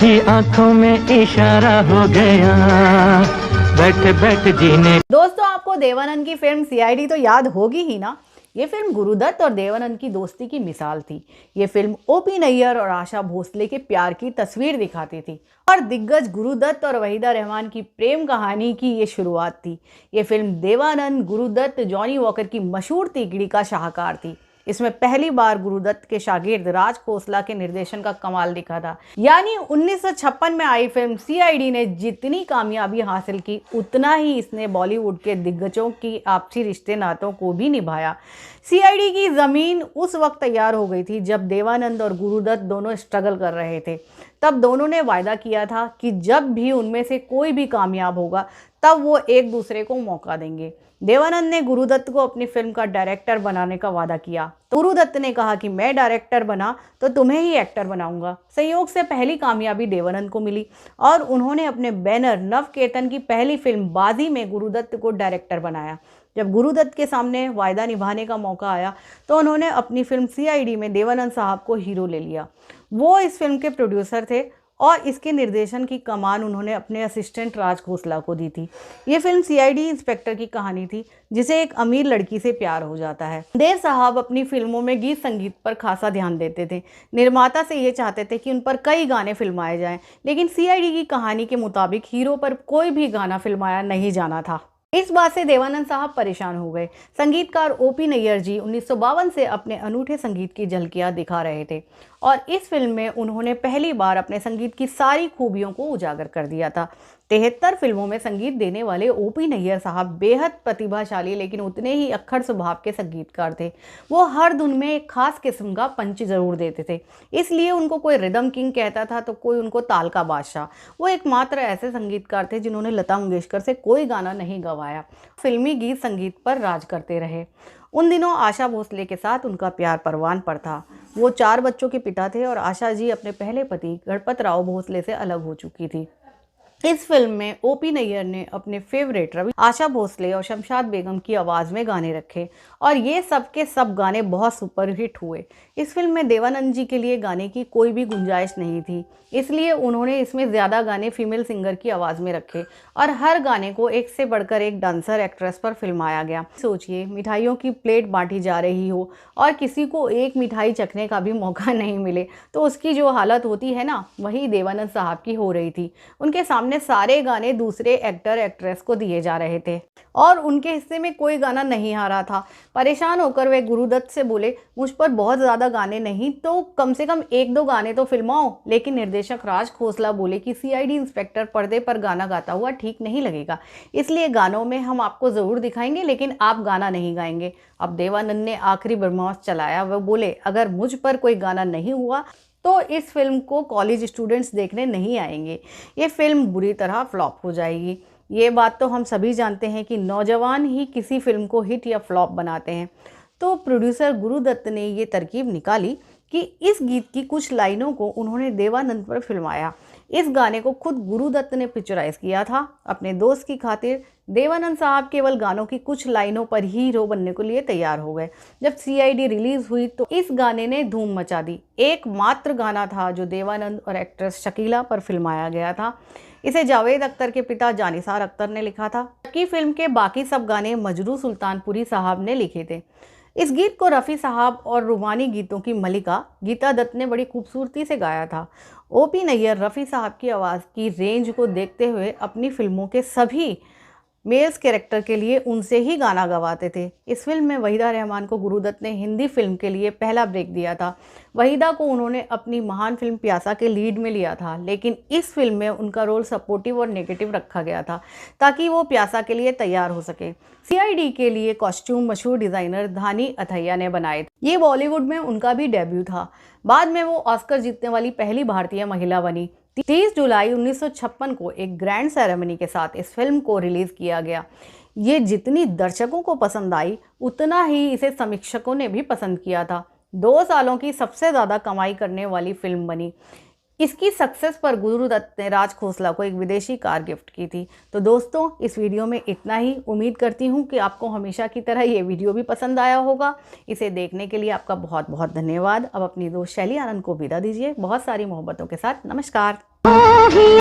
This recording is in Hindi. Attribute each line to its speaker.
Speaker 1: ही आंखों में इशारा हो गया, बैठ बैठ जीने।
Speaker 2: दोस्तों, आपको देवानंद की फिल्म सीआईडी तो याद होगी ही ना। ये फिल्म गुरुदत्त और देवानंद की दोस्ती की मिसाल थी। ये फिल्म ओपी नैयर और आशा भोसले के प्यार की तस्वीर दिखाती थी और दिग्गज गुरुदत्त और वहीदा रहमान की प्रेम कहानी की ये शुरुआत थी। ये film Dev Anand, Guru Dutt, Johnny Walker की मशहूर तीकड़ी का शाहकार थी। इसमें पहली बार गुरुदत्त के शागिर्द राज खोसला के निर्देशन का कमाल दिखा था। यानी 1956 में आई फिल्म सीआईडी ने जितनी कामयाबी हासिल की, उतना ही इसने बॉलीवुड के दिग्गजों की आपसी रिश्ते नातों को भी निभाया। सीआईडी की ज़मीन उस वक्त तैयार हो गई थी जब देवानंद और गुरुदत्त दोनों स्ट्रगल कर रहे थे। तब दोनों ने वायदा किया था कि जब भी उनमें से कोई भी कामयाब होगा तब वो एक दूसरे को मौका देंगे। देवानंद ने गुरुदत्त को अपनी फिल्म का डायरेक्टर बनाने का वादा किया तो गुरुदत्त ने कहा कि मैं डायरेक्टर बना तो तुम्हें ही एक्टर बनाऊंगा। संयोग से पहली कामयाबी देवानंद को मिली और उन्होंने अपने बैनर नवकेतन की पहली फिल्म बाजी में गुरुदत्त को डायरेक्टर बनाया। जब गुरुदत्त के सामने वायदा निभाने का मौका आया तो उन्होंने अपनी फिल्म सीआईडी में देवानंद साहब को हीरो ले लिया। वो इस फिल्म के प्रोड्यूसर थे और इसके निर्देशन की कमान उन्होंने अपने असिस्टेंट राज खोसला को दी थी। ये फिल्म सीआईडी इंस्पेक्टर की कहानी थी जिसे एक अमीर लड़की से प्यार हो जाता है। देव साहब अपनी फिल्मों में गीत संगीत पर खासा ध्यान देते थे। निर्माता से ये चाहते थे कि उन पर कई गाने फिल्माए जाएं, लेकिन सीआईडी की कहानी के मुताबिक हीरो पर कोई भी गाना फिल्माया नहीं जाना था। इस बात से देवानंद साहब परेशान हो गए। संगीतकार ओपी नैयर जी 1952 से अपने अनूठे संगीत की झलकियां दिखा रहे थे और इस फिल्म में उन्होंने पहली बार अपने संगीत की सारी खूबियों को उजागर कर दिया था। 73 फिल्मों में संगीत देने वाले ओपी नैयर साहब बेहद प्रतिभाशाली लेकिन उतने ही अक्खड़ स्वभाव के संगीतकार थे। वो हर धुन में एक खास किस्म का पंच जरूर देते थे, इसलिए उनको कोई रिदम किंग कहता था तो कोई उनको ताल का बादशाह। वो एकमात्र ऐसे संगीतकार थे जिन्होंने लता मंगेशकर से कोई गाना नहीं गवाया। फिल्मी गीत संगीत पर राज करते रहे। उन दिनों आशा भोसले के साथ उनका प्यार परवान पर था। वो 4 बच्चों के पिता थे और आशा जी अपने पहले पति गणपत राव भोसले से अलग हो चुकी थी। इस फिल्म में ओपी नैयर ने अपने फेवरेट रवि, आशा भोसले और शमशाद बेगम की आवाज़ में गाने रखे और ये सब के सब गाने बहुत सुपरहिट हुए। इस फिल्म में देवानंद जी के लिए गाने की कोई भी गुंजाइश नहीं थी, इसलिए उन्होंने इसमें ज़्यादा गाने फीमेल सिंगर की आवाज़ में रखे और हर गाने को एक से बढ़कर एक डांसर एक्ट्रेस पर फिल्माया गया। सोचिए, मिठाइयों की प्लेट बांटी जा रही हो और किसी को एक मिठाई चखने का भी मौका नहीं मिले तो उसकी जो हालत होती है ना, वही देवानंद साहब की हो रही थी। उनके सामने सारे गाने दूसरे एक्टर एक्ट्रेस को दिए जा रहे थे और उनके हिस्से में कोई गाना नहीं आ रहा था। परेशान होकर वे गुरुदत्त से बोले, मुझ पर बहुत ज़्यादा गाने नहीं तो कम से कम 1-2 गाने तो फिल्माओ। लेकिन निर्देशक राज खोसला बोले कि सीआईडी इंस्पेक्टर पर्दे पर गाना गाता हुआ ठीक नहीं लगेगा, इसलिए गानों में हम आपको ज़रूर दिखाएंगे लेकिन आप गाना नहीं गाएंगे। अब देवानंद ने आखिरी ब्रह्मास्त्र चलाया। वह बोले, अगर मुझ पर कोई गाना नहीं हुआ तो इस फिल्म को कॉलेज स्टूडेंट्स देखने नहीं आएंगे, ये फिल्म बुरी तरह फ्लॉप हो जाएगी। ये बात तो हम सभी जानते हैं कि नौजवान ही किसी फिल्म को हिट या फ्लॉप बनाते हैं। तो प्रोड्यूसर गुरुदत्त ने ये तरकीब निकाली कि इस गीत की कुछ लाइनों को उन्होंने देवानंद पर फिल्माया। इस गाने को खुद गुरुदत्त ने पिक्चराइज किया था अपने दोस्त की खातिर। देवानंद साहब केवल गानों की कुछ लाइनों पर ही हीरो बनने के लिए तैयार हो गए। जब सीआईडी रिलीज हुई तो इस गाने ने धूम मचा दी। एकमात्र गाना था जो देवानंद और एक्ट्रेस शकीला पर फिल्माया गया था। इसे जावेद अख्तर के पिता जानिसार अख्तर ने लिखा था, जबकि फिल्म के बाकी सब गाने मजरू सुल्तानपुरी साहब ने लिखे थे। इस गीत को रफ़ी साहब और रूमानी गीतों की मलिका गीता दत्त ने बड़ी खूबसूरती से गाया था। ओपी नैयर रफ़ी साहब की आवाज़ की रेंज को देखते हुए अपनी फिल्मों के सभी मेल्स कैरेक्टर के लिए उनसे ही गाना गवाते थे। इस फिल्म में वहीदा रहमान को गुरुदत्त ने हिंदी फिल्म के लिए पहला ब्रेक दिया था। वहीदा को उन्होंने अपनी महान फिल्म प्यासा के लीड में लिया था, लेकिन इस फिल्म में उनका रोल सपोर्टिव और नेगेटिव रखा गया था ताकि वो प्यासा के लिए तैयार हो सके। सीआईडी के लिए कॉस्ट्यूम मशहूर डिज़ाइनर धानी अथैया ने बनाए थे। ये बॉलीवुड में उनका भी डेब्यू था। बाद में वो ऑस्कर जीतने वाली पहली भारतीय महिला बनी। 30 जुलाई 1956 को एक ग्रैंड सेरेमनी के साथ इस फिल्म को रिलीज़ किया गया। ये जितनी दर्शकों को पसंद आई उतना ही इसे समीक्षकों ने भी पसंद किया था। 2 सालों की सबसे ज़्यादा कमाई करने वाली फिल्म बनी। इसकी सक्सेस पर गुरुदत्त ने राज खोसला को एक विदेशी कार गिफ्ट की थी। तो दोस्तों, इस वीडियो में इतना ही। उम्मीद करती हूँ कि आपको हमेशा की तरह ये वीडियो भी पसंद आया होगा। इसे देखने के लिए आपका बहुत बहुत धन्यवाद। अब अपनी दोस्त शैली आनंद को विदा दीजिए बहुत सारी मोहब्बतों के साथ। नमस्कार।